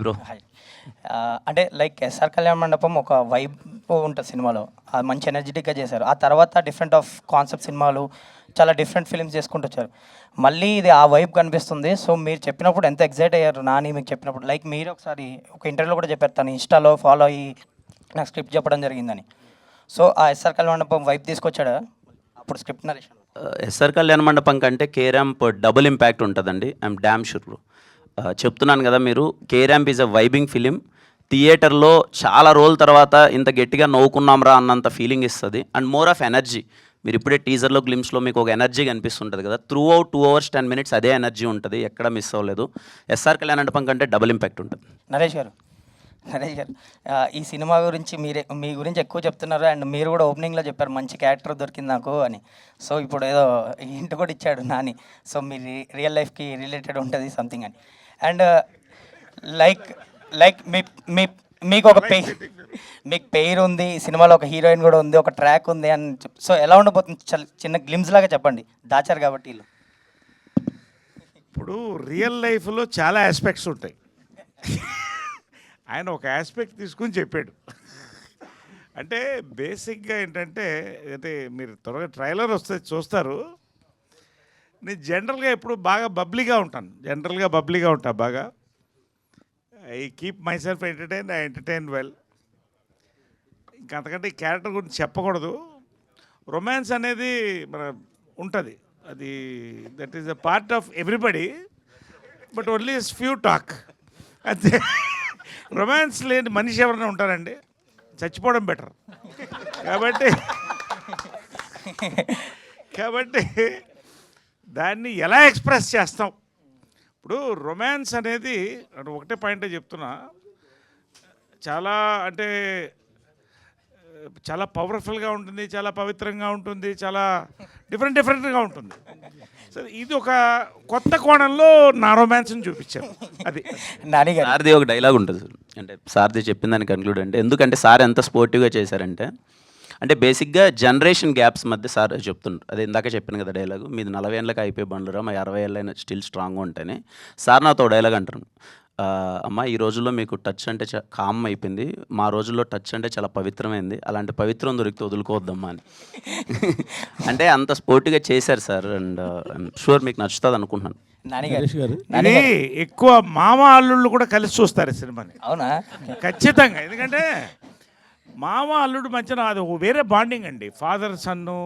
Bro. Hi. అంటే like SR కళ్యాణ మండపం ఒక వైబ్ ఉంటుంది సినిమాలో, అది మంచి ఎనర్జెటిక్గా చేశారు. ఆ తర్వాత డిఫరెంట్ ఆఫ్ కాన్సెప్ట్ సినిమాలు, చాలా డిఫరెంట్ ఫిల్మ్స్ చేసుకుంటూ వచ్చారు. మళ్ళీ ఇది ఆ వైబ్ కనిపిస్తుంది. సో మీరు చెప్పినప్పుడు ఎంత ఎగ్జైట్ అయ్యారు నాని మీకు చెప్పినప్పుడు. లైక్ మీరు ఒకసారి ఒక ఇంటర్వ్యూలో కూడా చెప్పారు, తను ఇన్స్టాలో ఫాలో అయ్యి నాకు స్క్రిప్ట్ చెప్పడం జరిగిందని. సో ఆ ఎస్ఆర్ కళ్యాణ మండపం వైబ్ తీసుకొచ్చాడా అప్పుడు స్క్రిప్ట్ నరేషన్? ఎస్ఆర్ కళ్యాణ మండపం కంటే కే ర్యాంప్ డబుల్ ఇంపాక్ట్ ఉంటుందండి. I'm damn sure bro. చెప్తున్నాను కదా, మీరు K ramp is a vibing film. థియేటర్లో చాలా రోజుల తర్వాత ఇంత గట్టిగా నవ్వుకున్నాంరా అన్నంత ఫీలింగ్ ఇస్తుంది. And more of energy. మీరు ఇప్పుడే టీజర్లో గ్లిమ్స్లో మీకు ఒక ఎనర్జీ కనిపిస్తుంటుంది కదా, త్రూ అవుట్ 2 hours 10 minutes అదే ఎనర్జీ ఉంటుంది, ఎక్కడ మిస్ అవ్వలేదు. ఎస్ఆర్ కళ్యాణ మండపం కంటే డబుల్ ఇంపాక్ట్ ఉంటుంది. నరేష్ గారు, ఈ సినిమా గురించి మీ గురించి ఎక్కువ చెప్తున్నారు. అండ్ మీరు కూడా ఓపెనింగ్లో చెప్పారు మంచి క్యారెక్టర్ దొరికింది నాకు అని. సో ఇప్పుడు ఏదో హింట్ కూడా ఇచ్చాడు నాని. సో మీ రియల్ లైఫ్కి రిలేటెడ్ ఉంటుంది సంథింగ్ అని. అండ్ లైక్ మీకు ఒక మీకు పేరు ఉంది, సినిమాలో ఒక హీరోయిన్ కూడా ఉంది, ఒక ట్రాక్ ఉంది అని సో ఎలా ఉండబోతుంది చిన్న గ్లిమ్స్ లాగా చెప్పండి, దాచారు కాబట్టి వీళ్ళు. ఇప్పుడు రియల్ లైఫ్లో చాలా ఆస్పెక్ట్స్ ఉంటాయి. ఆయన ఒక ఆస్పెక్ట్ తీసుకుని చెప్పాడు. అంటే బేసిక్గా ఏంటంటే, అంటే మీరు త్వరగా ట్రైలర్ వస్తే చూస్తారు. నేను జనరల్గా ఎప్పుడు బాగా బబ్లీగా ఉంటాను. బాగా I keep my self entertain, I entertain well. ఇంకా అంతకంటే ఈ క్యారెక్టర్ గురించి చెప్పకూడదు. రొమాన్స్ అనేది మన ఉంటుంది, అది that is a part of everybody, but only few talk అంతే. రొమాన్స్ లేని మనిషి ఎవరైనా ఉంటారండి? చచ్చిపోవడం బెటర్. కాబట్టి దాన్ని ఎలా ఎక్స్ప్రెస్ చేస్తాం? ఇప్పుడు రొమాన్స్ అనేది ఒకటే పాయింటే చెప్తున్నా, అంటే చాలా పవర్ఫుల్గా ఉంటుంది, చాలా పవిత్రంగా ఉంటుంది, చాలా డిఫరెంట్గా ఉంటుంది. సరే, ఇది ఒక కొత్త కోణంలో నా రొమాన్స్ని చూపించాను. అది సార్ది ఒక డైలాగ్ ఉంటుంది సార్, అంటే సార్ది చెప్పిన దాన్ని కన్క్లూడ్ అంటే, ఎందుకంటే సార్ ఎంత స్పోర్టివ్గా చేశారంటే, అంటే బేసిక్గా జనరేషన్ గ్యాప్స్ మధ్య సార్ చెప్తుండ్రు. అదే ఇందాక చెప్పాను కదా డైలాగు, మీది 40 ఏళ్ళకి అయిపోయి బండ్లురా, మా 60 ఏళ్ళైనా స్టిల్ స్ట్రాంగ్గా ఉంటాయని. సార్ నాతో డైలాగ్ అంటారు, అమ్మ ఈ రోజుల్లో మీకు టచ్ అంటే కామ్ అయిపోయింది, మా రోజుల్లో టచ్ అంటే చాలా పవిత్రమైంది, అలాంటి పవిత్రం దొరికితే వదులుకోవద్దమ్మా అని. అంటే అంత స్పోర్టివ్గా చేశారు సార్. అండ్ షూర్ మీకు నచ్చుతుంది అనుకుంటున్నాను. ఇది ఎక్కువ మామ అల్లుళ్ళు కూడా కలిసి చూస్తారు ఈ సినిమాని. అవునా? ఖచ్చితంగా. ఎందుకంటే మామ అల్లుడు మధ్యన అది వేరే బాండింగ్ అండి. ఫాదర్ సన్ను,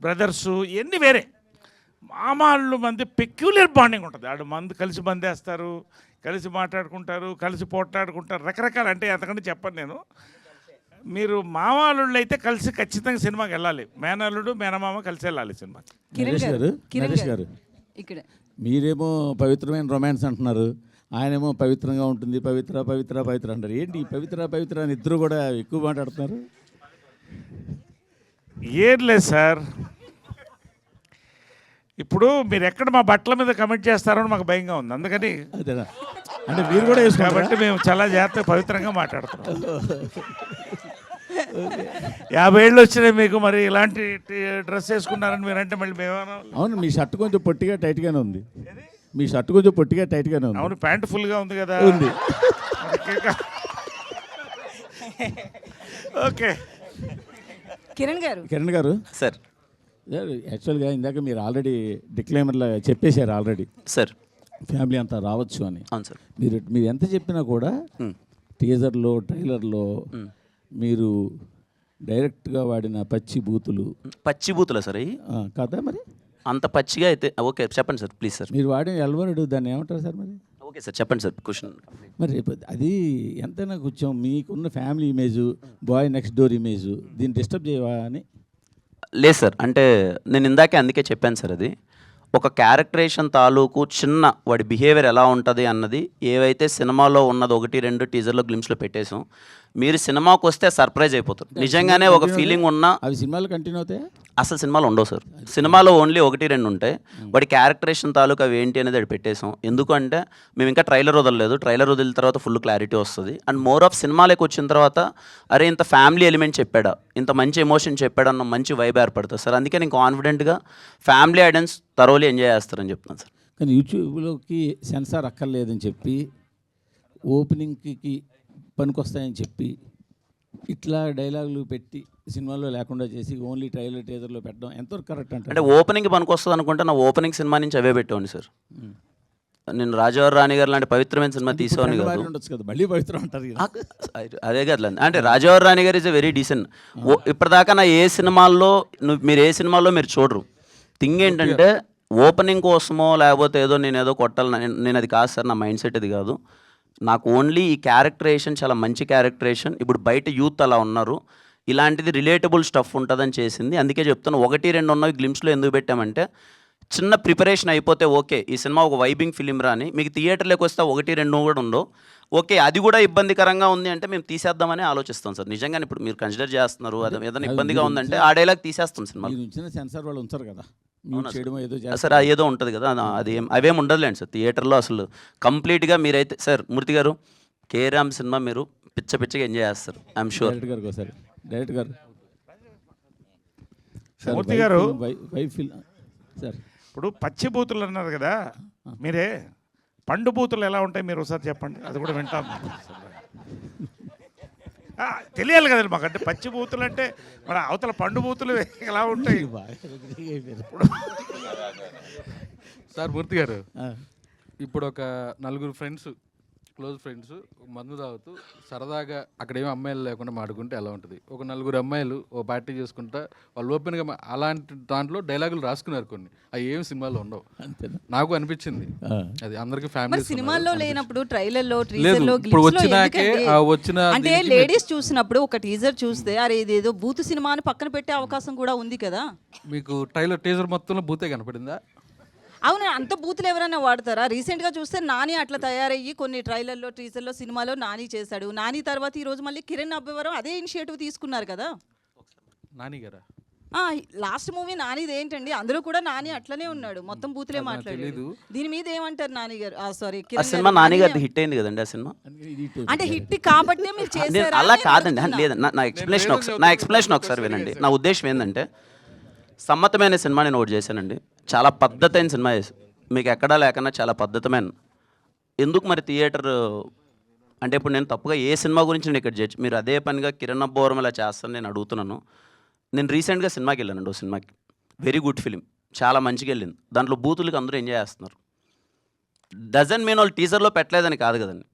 బ్రదర్సు ఇవన్నీ వేరే. మామ అల్లుడు మంది పెక్యులర్ బాండింగ్ ఉంటుంది. ఆడు మందు కలిసి బందేస్తారు, కలిసి మాట్లాడుకుంటారు, కలిసి పోట్లాడుకుంటారు, రకరకాల. అంటే అంతకంటే చెప్పను నేను. మీరు మామ అల్లుళ్ళు అయితే కలిసి ఖచ్చితంగా సినిమాకి వెళ్ళాలి. మేనల్లుడు మేనమామ కలిసి వెళ్ళాలి సినిమాకి. నరేష్ గారు, ఇక్కడ మీరేమో పవిత్రమైన రొమాన్స్ అంటున్నారు, ఆయనేమో పవిత్రంగా ఉంటుంది, పవిత్ర అంటారు. ఏంటి పవిత్ర అని ఇద్దరు కూడా ఎక్కువ మాట్లాడుతున్నారు? ఏం లేదు సార్, ఇప్పుడు మీరు ఎక్కడ మా బట్టల మీద కమెంట్ చేస్తారని మాకు భయంగా ఉంది. అందుకని అదేనా అంటే మీరు కూడా కాబట్టి మేము చాలా జాగ్రత్తగా పవిత్రంగా మాట్లాడుతున్నాం. 50 ఏళ్ళు వచ్చినాయి మీకు, మరి ఇలాంటి డ్రెస్ వేసుకున్నారని మీరంటే మళ్ళీ మేమేమన్నా? అవును, మీ షర్ట్ కొంచెం పొట్టిగా టైట్గానే ఉంది. అవును, ప్యాంటు ఫుల్గా ఉంది కదా. ఉంది. ఓకే. కిరణ్ గారు సార్, యాక్చువల్గా ఇందాక మీరు ఆల్రెడీ డిక్లైమర్లో చెప్పేశారు ఆల్రెడీ సార్ ఫ్యామిలీ అంతా రావచ్చు అని. అవును సార్. మీరు ఎంత చెప్పినా కూడా టీజర్లో ట్రైలర్లో మీరు డైరెక్ట్గా వాడిన పచ్చి బూతులా సార్ అవి కదా? మరి అంత పచ్చిగా అయితే ఓకే, చెప్పండి సార్ ప్లీజ్ సార్. మీరు వాడిన ఎల్వరుడు దాన్ని ఏమంటారు సార్? మరి ఓకే సార్, చెప్పండి సార్ క్వశ్చన్. మరి అది ఎంతైనా కొంచెం మీకున్న family image, boy next door image, దీన్ని డిస్టర్బ్ చేయవా అని? లేదు సార్, అంటే నేను ఇందాకే అందుకే చెప్పాను సార్, అది ఒక క్యారెక్టరేషన్ తాలూకు చిన్న వాడి బిహేవియర్ ఎలా ఉంటుంది అన్నది ఏవైతే సినిమాలో ఉన్నది 1-2 టీజర్లో గ్లిమ్స్లో పెట్టేసాం. మీరు సినిమాకి వస్తే సర్ప్రైజ్ అయిపోతారు. నిజంగానే ఒక ఫీలింగ్ ఉన్నా అవి సినిమాలు కంటిన్యూ అవుతాయి. అసలు సినిమాలు ఉండవు సార్, సినిమాలో ఓన్లీ 1-2 ఉంటాయి. వాడి క్యారెక్టరేషన్ తాలూకు అవి ఏంటి అనేది అది పెట్టేసాం. ఎందుకంటే మేము ఇంకా ట్రైలర్ వదలలేదు, ట్రైలర్ వదిలిన తర్వాత ఫుల్ క్లారిటీ వస్తుంది. అండ్ మోర్ ఆఫ్ సినిమాలోకి వచ్చిన తర్వాత అరే ఇంత ఫ్యామిలీ ఎలిమెంట్ చెప్పాడా, ఇంత మంచి ఎమోషన్ చెప్పాడా అన్న మంచి వైబ్ ఏర్పడుతుంది సార్. అందుకే నేను కాన్ఫిడెంట్గా ఫ్యామిలీ ఆడియన్స్ థరోలీ ఎంజాయ్ చేస్తారని చెప్తున్నాను సార్. కానీ యూట్యూబ్లోకి సెన్సార్ అక్కర్లేదని చెప్పి ఓపెనింగ్కి పనికొస్తాయని చెప్పి ఇట్లా డైలాగులు పెట్టి సినిమాలో లేకుండా చేసి ఓన్లీ ట్రైలర్ టీజర్లో పెట్టడం ఎంతవరకు కరెక్ట్ అంటే అంటే ఓపెనింగ్ పనికి వస్తుంది అనుకుంటే నా ఓపెనింగ్ సినిమా నుంచి అవే పెట్టేవాడిని సార్. నేను రాజావారి రాణి గారు లాంటి పవిత్రమైన సినిమా తీసేవాడిని కాదు. ఉండొచ్చు కదా, మళ్ళీ పవిత్రం అంటారు కదా. అదే కదా అంటే రాజావారి రాణి గారు ఇస్ ఎ వెరీ డీసెంట్. ఇప్పటిదాకా నా ఏ సినిమాల్లో మీరు ఏ సినిమాల్లో మీరు చూడరు. థింగ్ ఏంటంటే ఓపెనింగ్ కోసమో లేకపోతే ఏదో నేను ఏదో కొట్టాలి నేను అది కాదు సార్. నా మైండ్ సెట్ అది కాదు. నాకు ఓన్లీ ఈ క్యారెక్టరేషన్ చాలా మంచి క్యారెక్టరేషన్. ఇప్పుడు బయట యూత్ అలా ఉన్నారు, ఇలాంటిది రిలేటబుల్ స్టఫ్ ఉంటుందని చేసింది. అందుకే చెప్తాను 1-2 ఉన్నవి గ్లిమ్స్లో ఎందుకు పెట్టామంటే చిన్న ప్రిపరేషన్ అయిపోతే ఓకే ఈ సినిమా ఒక వైబింగ్ ఫిలిం రాని మీకు థియేటర్లోకి వస్తే 1-2 కూడా ఉండవు. ఓకే అది కూడా ఇబ్బందికరంగా ఉంది అంటే మేము తీసేద్దామని ఆలోచిస్తాం సార్. నిజంగా ఇప్పుడు మీరు కన్సిడర్ చేస్తున్నారు అది ఏదైనా ఇబ్బందిగా ఉందంటే ఆ డైలాగ్ తీసేస్తాం సినిమా. మీరు ఉంచిన సెన్సార్ వాళ్ళు ఉంచారు కదా, మ్యూట్ చేయడం ఏదో సార్ ఏదో ఉంటుంది కదా, అది అవేం ఉండదులేండి సార్ థియేటర్లో అసలు కంప్లీట్గా. మీరైతే సార్ మూర్తి గారు కేరామ్ సినిమా మీరు పిచ్చగా ఎంజాయ్ చేస్తారు ఐఎమ్ షూర్. డైరెక్ట్ గారు ఒకసారి డైరెక్ట్ గారు మూర్తి గారు సార్ ఇప్పుడు పచ్చి బూతులు అన్నారు కదా, మీరే పండు బూతులు ఎలా ఉంటాయి మీరు ఒకసారి చెప్పండి, అది కూడా వింటాం. తెలియాలి కదండి మాకు. అంటే పచ్చి బూతులు అంటే మన అవతల పండు బూతులు ఎలా ఉంటాయి? సార్ మూర్తి గారు, ఇప్పుడు ఒక 4 ఫ్రెండ్స్ క్లోజ్ ఫ్రెండ్స్ మందు తాగుతూ సరదాగా అక్కడేమో అమ్మాయిలు లేకుండా మాడుకుంటే ఎలా ఉంటుంది? ఒక 4 అమ్మాయిలు ఓ పార్టీ చేసుకుంటా వాళ్ళు ఓపెన్గా అలాంటి దాంట్లో డైలాగులు రాసుకున్నారు కొన్ని, అవి ఏం సినిమాలో ఉండవు. నాకు అనిపించింది అది అందరికి ఫ్యామిలీ సినిమాల్లో లేనప్పుడు ట్రైలర్లో లేదు. టీజర్లో ఇప్పుడు వచ్చినాకే వచ్చిన అంటే లేడీస్ చూసినప్పుడు ఒక టీజర్ చూస్తే అరే ఇదేదో బూతు సినిమా అని పక్కన పెట్టే అవకాశం కూడా ఉంది కదా. మీకు ట్రైలర్ టీజర్ మొత్తంలో బూతే కనపడిందా? అవును, అంత బూతులు ఎవరైనా వాడతారా? రీసెంట్గా చూస్తే నాని అట్లా తయారయ్యి కొన్ని ట్రైలర్లో టీజర్లో సినిమాలో నాని చేశాడు. నాని తర్వాత ఈరోజు మళ్ళీ కిరణ్ అబ్బవరం అదే ఇనిషియేటివ్ తీసుకున్నారు కదా. నాని గారా? లాస్ట్ మూవీ నానిది ఏంటండి, అందులో కూడా నాని అట్లనే ఉన్నాడు, మొత్తం బూతులే మాట్లాడాడు. దీని మీద ఏమంటారు నాని గారు? సారీ ఆ సినిమా నాని గారిది హిట్ అయింది కదండి ఆ సినిమా. అంటే హిట్ కాబట్టి మీరు చేశారా? అలా కాదండి, లేదు నా ఎక్స్ప్లెనేషన్ ఒకసారి వినండి. నా ఉద్దేశం ఏంటంటే సమ్మతమైన సినిమా నేను ఒకటి చేశానండి, చాలా పద్ధతైన సినిమా చేసి మీకు ఎక్కడా లేకన్నా చాలా పద్ధతమైన. ఎందుకు మరి థియేటర్ అంటే ఇప్పుడు నేను తప్పుగా ఏ సినిమా గురించి నేను ఇక్కడ జడ్జ్, మీరు అదే పనిగా కిరణ్ అబ్బవరం ఇలా చేస్తాను నేను అడుగుతున్నాను. నేను రీసెంట్గా సినిమాకి వెళ్ళానండి, ఓ సినిమాకి వెరీ గుడ్ ఫిలిం, చాలా మంచిగా వెళ్ళింది. దాంట్లో బూతులకి అందరూ ఎంజాయ్ చేస్తున్నారు. డజన్ మీన్ వాళ్ళు టీజర్లో పెట్టలేదని కాదు కదండి,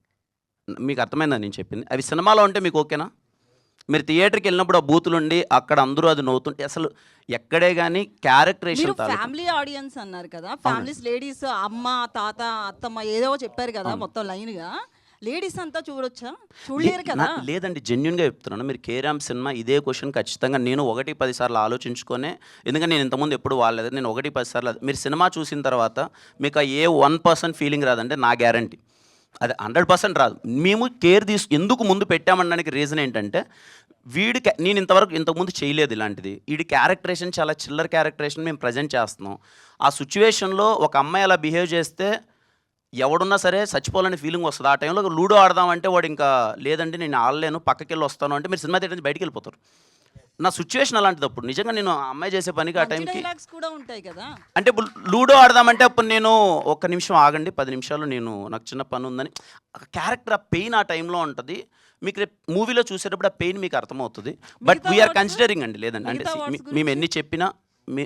మీకు అర్థమైందా నేను చెప్పింది? అవి సినిమాలో ఉంటే మీకు ఓకేనా? మీరు థియేటర్కి వెళ్ళినప్పుడు ఆ బూతులు ఉండి అక్కడ అందరూ అది నవ్వుతుంటే అసలు ఎక్కడే కానీ క్యారెక్టరేషన్. ఫ్యామిలీ ఆడియన్స్ అన్నారు కదా, ఫ్యామిలీస్ లేడీస్ అమ్మ తాత అత్తమ్మ ఏదో చెప్పారు కదా మొత్తం లైన్గా, లేడీస్ అంతా చూడొచ్చా? చూడలేరు కదా. లేదండి, జెన్యున్గా చెప్తున్నాను. మీరు కేరామ్ సినిమా ఇదే క్వశ్చన్ ఖచ్చితంగా నేను 1-10 సార్లు ఆలోచించుకొనే, ఎందుకంటే నేను ఇంతకుముందు ఎప్పుడు వాడలేదు. నేను 1-10 సార్లు మీరు సినిమా చూసిన తర్వాత మీకు ఆ ఏ 1% ఫీలింగ్ రాదంటే నా గ్యారంటీ అది 100% రాదు. మేము కేర్ ఎందుకు ముందు పెట్టామనడానికి రీజన్ ఏంటంటే నేను ఇంతకుముందు చేయలేదు ఇలాంటిది. వీడి క్యారెక్టరేషన్ చాలా చిల్లర క్యారెక్టరేషన్ మేము ప్రజెంట్ చేస్తున్నాం. ఆ సిచ్యువేషన్లో ఒక అమ్మాయి అలా బిహేవ్ చేస్తే ఎవడున్నా సరే చచ్చిపోవాలని ఫీలింగ్ వస్తుంది. ఆ టైంలో లూడో ఆడదామంటే వాడు ఇంకా లేదండి నేను ఆడలేను పక్కకి వెళ్ళి వస్తాను అంటే మీరు సినిమా థియేటర్ నుంచి బయటికి వెళ్ళిపోతారు. నా సిచ్యువేషన్ అలాంటిది. అప్పుడు నిజంగా నేను ఆ అమ్మాయి చేసే పనికి ఆ టైంకి కూడా ఉంటాయి కదా, అంటే ఇప్పుడు లూడో ఆడదామంటే అప్పుడు నేను 1 నిమిషం ఆగండి 10 నిమిషాలు నాకు చిన్న పని ఉందని క్యారెక్టర్ ఆ పెయిన్ ఆ టైంలో ఉంటుంది. మీకు రేపు మూవీలో చూసేటప్పుడు ఆ పెయిన్ మీకు అర్థమవుతుంది. బట్ వీఆర్ కన్సిడరింగ్ అండి, లేదండి అంటే మేము ఎన్ని చెప్పినా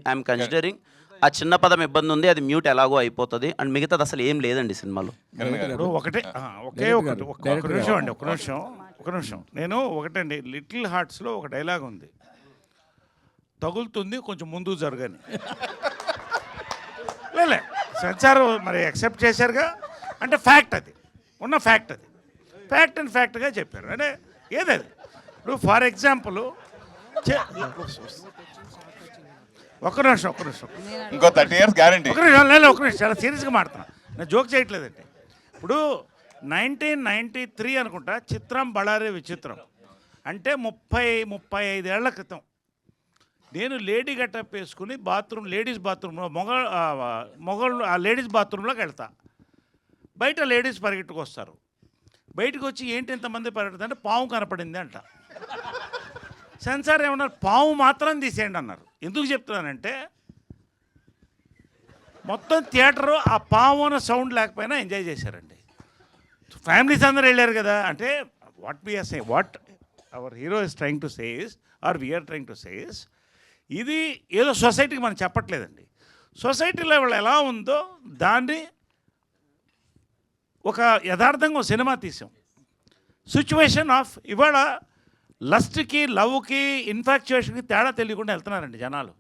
ఐఎమ్ కన్సిడరింగ్ ఆ చిన్న పదం ఇబ్బంది ఉంది, అది మ్యూట్ ఎలాగో అయిపోతుంది అండ్ మిగతాది అసలు ఏం లేదండి సినిమాలో. ఒక నిమిషం నేను ఒకటండి, లిటిల్ హార్ట్స్లో ఒక డైలాగ్ ఉంది, తగులుతుంది కొంచెం ముందు జరగని. లేలే సెన్సార్ మరి యాక్సెప్ట్ చేశారుగా, అంటే ఫ్యాక్ట్, అది ఉన్న ఫ్యాక్ట్, అది ఫ్యాక్ట్ అండ్ ఫ్యాక్ట్గా చెప్పారు. అంటే ఏదది ఇప్పుడు ఫర్ ఎగ్జాంపుల్ ఒక్క నిమిషం ఇంకో 30 years గ్యారంటీ. ఒక నిమిషం చాలా సీరియస్గా మాడుతున్నా, నేను జోక్ చేయట్లేదండి. ఇప్పుడు 1993 అనుకుంటా చిత్రం బళారే విచిత్రం అంటే 35 ఏళ్ల క్రితం నేను లేడీ గెటప్ వేసుకుని లేడీస్ బాత్రూంలో మొగళ్ళు ఆ లేడీస్ బాత్రూంలోకి వెళ్తా. బయట లేడీస్ పరిగెట్టుకు వస్తారు, బయటకు వచ్చి ఏంటి ఇంతమంది పరిగెడుతుంది అంటే పాము కనపడింది అంట. సెన్సార్ ఏమన్నారు, పాము మాత్రం తీసేయండి అన్నారు. ఎందుకు చెప్తున్నానంటే మొత్తం థియేటరు ఆ పాము అన్న సౌండ్ లేకపోయినా ఎంజాయ్ చేశారండి. ఫ్యామిలీస్ అందరూ వెళ్ళారు కదా అంటే what we are say what our hero is trying to says or we are trying to says ఇది ఏదో సొసైటీకి మనం చెప్పట్లేదండి. సొసైటీలో వాళ్ళు ఎలా ఉందో దాన్ని ఒక యథార్థంగా ఒక సినిమా తీసాం. సిచ్యువేషన్ ఆఫ్ ఇవాళ లస్ట్కి లవ్కి ఇన్ఫాక్చుయేషన్కి తేడా తెలియకుండా వెళ్తున్నారండి జనాలు.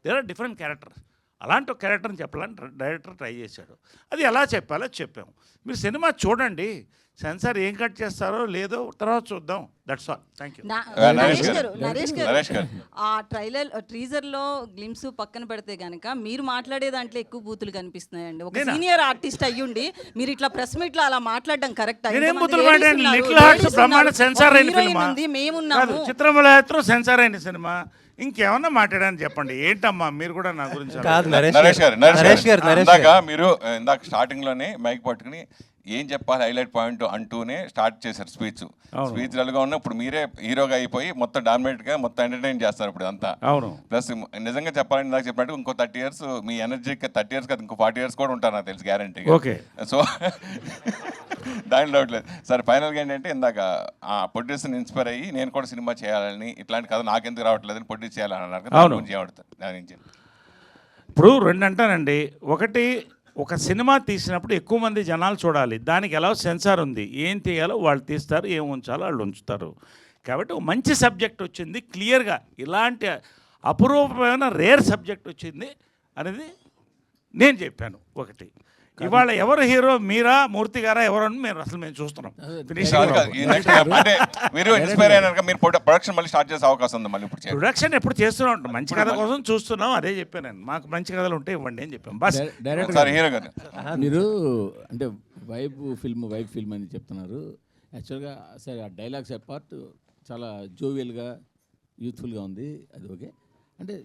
There are different characters. అలాంటి ఒక క్యారెక్టర్ని చెప్పాలని డైరెక్టర్ ట్రై చేశాడు. అది ఎలా చెప్పాలో చెప్పాము. మీరు సినిమా చూడండి, సెన్సార్ ఏం కట్ చేస్తారో లేదో తర్వాత చూద్దాం. That's all. Thank you. Naresh గారు నరేష్ గారు. ఆ టీజర్లో గ్లిమ్స్ పక్కన పెడితే గనక మీరు మాట్లాడే దాంట్లో ఎక్కువ బూతులు కనిపిస్తున్నాయండి. ఒక సీనియర్ ఆర్టిస్ట్ అయ్యుండి మీరు ఇట్లా ప్రెస్ మీట్ లో అలా మాట్లాడడం కరెక్ట్? నేనేం బూతులు మాట్లాడాను? లిటిల్ హార్ట్స్ బ్రహ్మాండ సెన్సార్ అయిన సినిమా. మేమున్నాము. చిత్రమలయాత్రం సెన్సార్ అయిన సినిమా. ఇంకేమన్నా మాట్లాడాలని చెప్పండి. ఏంటమ్మా మీరు కూడా నా గురించి నరేష్ గారు ఇందాక మీరు ఇందాక స్టార్టింగ్ లోనే మైక్ పట్టుకుని ఏం చెప్పాలి హైలైట్ పాయింట్ అంటూనే స్టార్ట్ చేశారు స్పీచ్ డల్గా ఉన్న ఇప్పుడు మీరే హీరోగా అయిపోయి మొత్తం డామినేట్ గా మొత్తం ఎంటర్టైన్ చేస్తారు ఇప్పుడు అంతా. అవును. ప్లస్ నిజంగా చెప్పాలని ఇందాక చెప్పినట్టు ఇంకో 30 years మీ ఎనర్జీకి 30 years కదా ఇంకో 40 years కూడా ఉంటారు నాకు తెలుసు గ్యారంటీ. ఓకే. సో దాని డౌట్ లేదు సార్. ఫైనల్గా ఏంటంటే ఇందాక ప్రొడ్యూసర్ని ఇన్స్పైర్ అయ్యి నేను కూడా సినిమా చేయాలని ఇట్లాంటి కథ నాకెందుకు రావట్లేదని ప్రొడ్యూస్ చేయాలని అన్నారు కదా. దాని నుంచి ఇప్పుడు రెండు అంటానండి. ఒకటి, ఒక సినిమా తీసినప్పుడు ఎక్కువ మంది జనాలు చూడాలి. దానికి ఎలా సెన్సార్ ఉంది, ఏం తీయాలో వాళ్ళు తీస్తారు, ఏం ఉంచాలో వాళ్ళు ఉంచుతారు. కాబట్టి ఒక మంచి సబ్జెక్ట్ వచ్చింది క్లియర్గా. ఇలాంటి అపురూపమైన రేర్ సబ్జెక్ట్ వచ్చింది అనేది నేను చెప్పాను. ఒకటి, ఇవాళ ఎవరు హీరో, మీరా మూర్తి గారా ఎవరు అని మేము చూస్తున్నాం. అంటే మీరు ఇన్స్పైర్ అయినాక మీరు ప్రొడక్షన్ మళ్ళీ స్టార్ట్ చేసే అవకాశం ఉంది. మళ్ళీ ఇప్పుడు ప్రొడక్షన్ ఎప్పుడు చేస్తూనే ఉంటాం. మంచి కథ కోసం చూస్తున్నాం. అదే చెప్పాను నేను. మాకు మంచి కథలు ఉంటే ఇవ్వండి అని చెప్పాం. బస్ సార్ హీరో గారు మీరు అంటే వైబ్ ఫిల్మ్ అని చెప్తున్నారు. యాక్చువల్గా సరే ఆ డైలాగ్స్ అపార్ట్ చాలా జోవియల్గా యూత్ఫుల్గా ఉంది. అది ఓకే. అంటే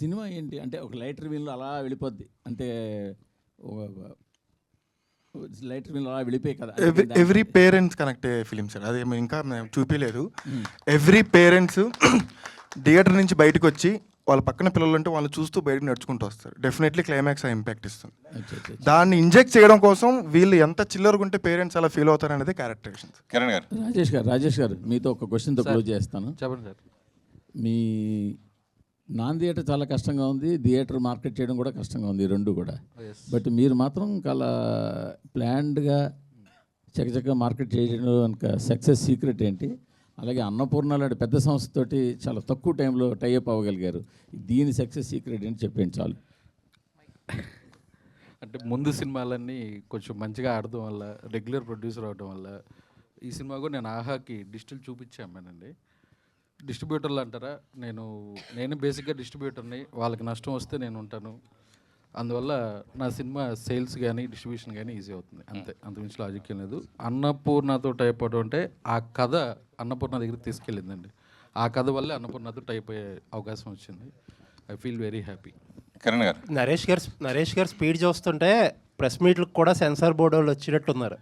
సినిమా ఏంటి అంటే ఒక లైటర్ వీన్లో అలా వెళ్ళిపోద్ది. అంటే లైటర్ వీన్లో అలా వెళ్ళిపోయి కదా. ఎవ్రీ పేరెంట్స్ కనెక్ట్ అయ్యే ఫిలిం సార్. అది ఇంకా మేము చూపించలేదు. ఎవ్రీ పేరెంట్స్ థియేటర్ నుంచి బయటకు వచ్చి వాళ్ళ పక్కన పిల్లలు ఉంటే వాళ్ళు చూస్తూ బయటకు నడుచుకుంటూ వస్తారు. డెఫినెట్లీ క్లైమాక్స్ ఆ ఇంపాక్ట్ ఇస్తుంది. దాన్ని ఇంజెక్ట్ చేయడం కోసం వీళ్ళు ఎంత చిల్లరగా ఉంటే పేరెంట్స్ అలా ఫీల్ అవుతారు అనేది క్యారెక్టరేషన్. కిరణ్ గారు. రాజేష్ గారు మీతో ఒక క్వశ్చన్తో క్లోజ్ చేస్తాను. చెప్పండి సార్. మీ నాన్ థియేటర్ చాలా కష్టంగా ఉంది, థియేటర్ మార్కెట్ చేయడం కూడా కష్టంగా ఉంది, రెండు కూడా. బట్ మీరు మాత్రం చాలా ప్లాన్డ్గా చక్కచక్కగా మార్కెట్ చేయడం కనుక సక్సెస్ సీక్రెట్ ఏంటి? అలాగే అన్నపూర్ణ లాంటి పెద్ద సంస్థతోటి చాలా తక్కువ టైంలో టైఅప్ అవ్వగలిగారు. దీని సక్సెస్ సీక్రెట్ ఏంటి చెప్పండి చాలు. అంటే ముందు సినిమాలన్నీ కొంచెం మంచిగా ఆడటం వల్ల, రెగ్యులర్ ప్రొడ్యూసర్ అవడం వల్ల ఈ సినిమా కూడా నేను ఆహాకి డిజిటల్ చూపించామేనండి. డిస్ట్రిబ్యూటర్లు అంటారా, నేను బేసిక్గా డిస్ట్రిబ్యూటర్ని. వాళ్ళకి నష్టం వస్తే నేను ఉంటాను. అందువల్ల నా సినిమా సేల్స్ కానీ డిస్ట్రిబ్యూషన్ కానీ ఈజీ అవుతుంది. అంతే, అంతకుమించి లాజిక్ ఏం లేదు. అన్నపూర్ణతో టైప్ అవడం అంటే ఆ కథ అన్నపూర్ణ దగ్గరికి తీసుకెళ్ళిందండి. ఆ కథ వల్లే అన్నపూర్ణతో టైప్ అయ్యే అవకాశం వచ్చింది. I feel very happy. Kiran గారు. నరేష్ గారు స్పీడ్ చూస్తుంటే ప్రెస్ మీట్లకు కూడా సెన్సార్ బోర్డు వాళ్ళు వచ్చినట్టున్నారు.